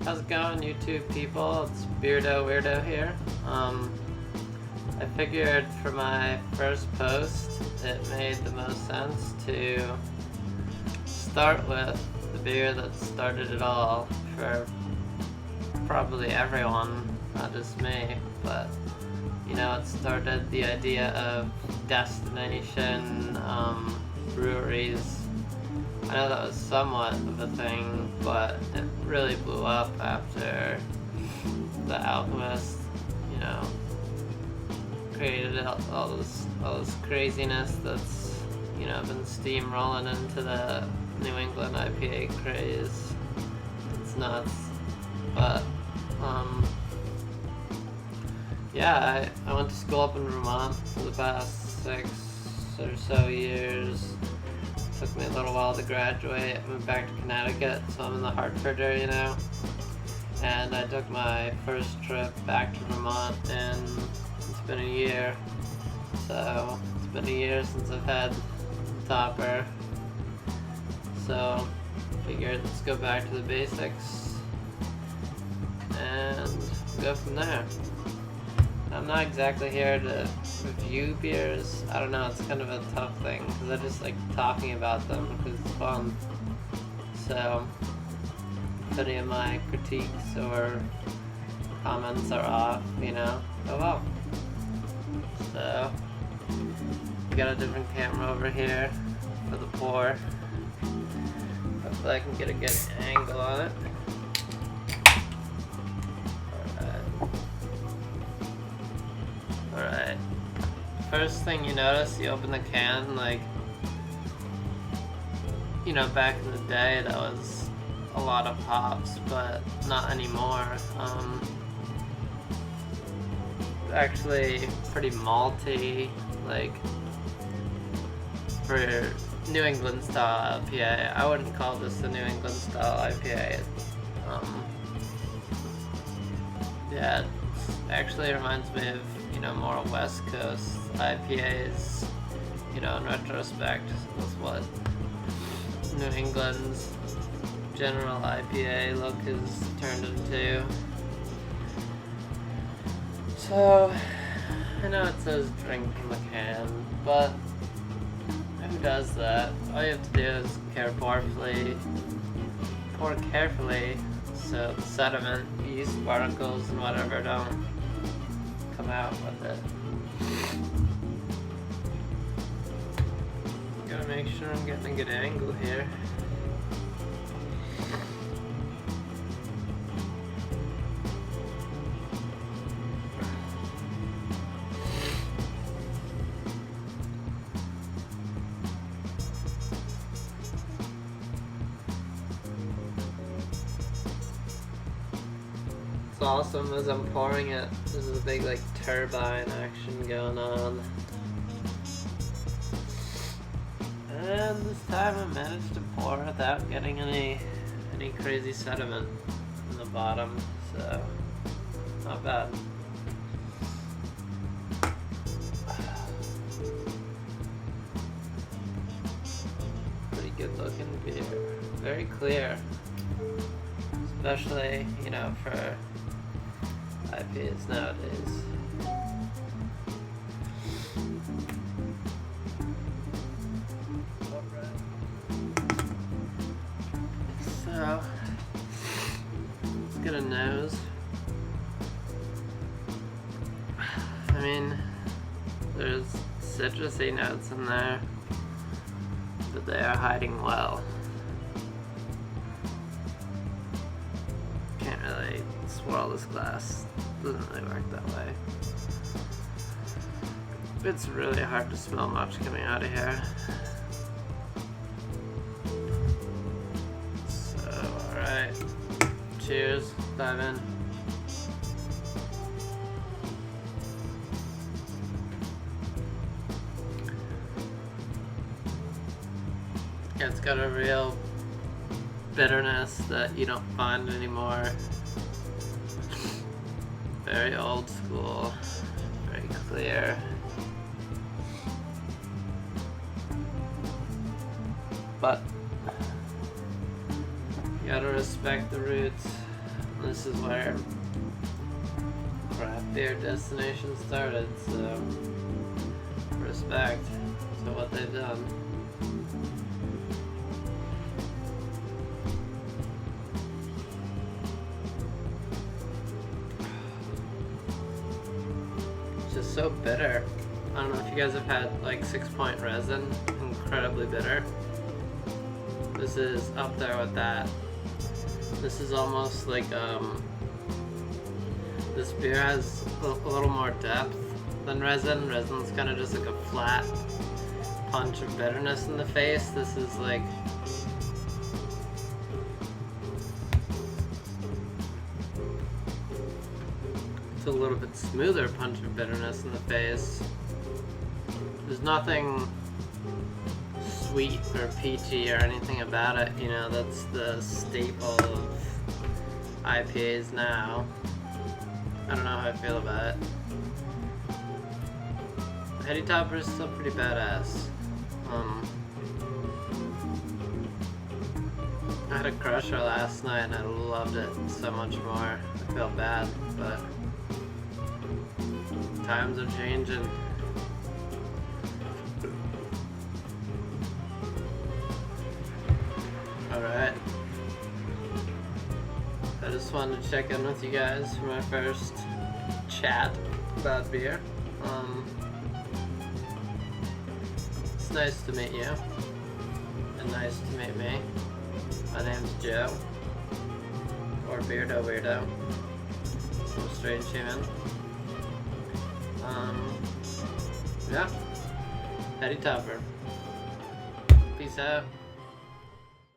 How's it going, YouTube people? It's Weirdo here. I figured for my first post, it made the most sense to start with the beer that started it all for probably everyone, not just me, but you know, it started the idea of destination breweries. I know that was somewhat of a thing, but it really blew up after the Alchemist, you know, created all this craziness that's, you know, been steamrolling into the New England IPA craze. It's nuts. But yeah, I went to school up in Vermont for the past 6 or so years. Took me a little while to graduate. I moved back to Connecticut, so I'm in the Hartford area now. And I took my first trip back to Vermont, and it's been a year. So it's been a year since I've had Topper. So figured let's go back to the basics and go from there. I'm not exactly here to review beers. I don't know, it's kind of a tough thing because I just like talking about them because it's fun. So if any of my critiques or comments are off, you know, oh well. So we got a different camera over here for the pour. Hopefully I can get a good angle on it. Alright, first thing you notice, you open the can, like, you know, back in the day that was a lot of hops, but not anymore. Actually pretty malty, like, for New England style IPA. I wouldn't call this a New England style IPA. Yeah, it actually reminds me of, you know, more West Coast IPAs, you know, in retrospect, was what New England's general IPA look has turned into. So, I know it says drink from a can, but who does that? All you have to do is pour carefully so the sediment, yeast particles, and whatever don't come out with it. Gotta make sure I'm getting a good angle here. It's awesome as I'm pouring it. There's a big like turbine action going on. And this time I managed to pour without getting any crazy sediment in the bottom, so not bad. Pretty good looking beer. Very clear. Especially, you know, for IPAs nowadays. So, let's get a nose. I mean, there's citrusy notes in there, but they are hiding well. Can't really swirl this glass. Doesn't really work that way. It's really hard to smell much coming out of here. So, alright. Cheers. Dive in. Yeah, it's got a real bitterness that you don't find anymore. Very old school, very clear. But you gotta respect the roots. This is where craft beer destination started, so respect to what they've done. It's just so bitter. I don't know if you guys have had like 6-point resin, incredibly bitter. This is up there with that. This is almost like this beer has a little more depth than resin. Resin's kind of just like a flat punch of bitterness in the face. This is like it's a little bit smoother punch of bitterness in the face. There's nothing sweet or peachy or anything about it, you know, that's the staple of IPAs now. I don't know how I feel about it. Heady Topper is still pretty badass. I had a crusher last night and I loved it so much more. I feel bad, but times are changing. Alright. I just wanted to check in with you guys for my first chat about beer. It's nice to meet you. And nice to meet me. My name's Joe. Or Weirdo. Some strange human. Yeah. Heady Topper. Peace out.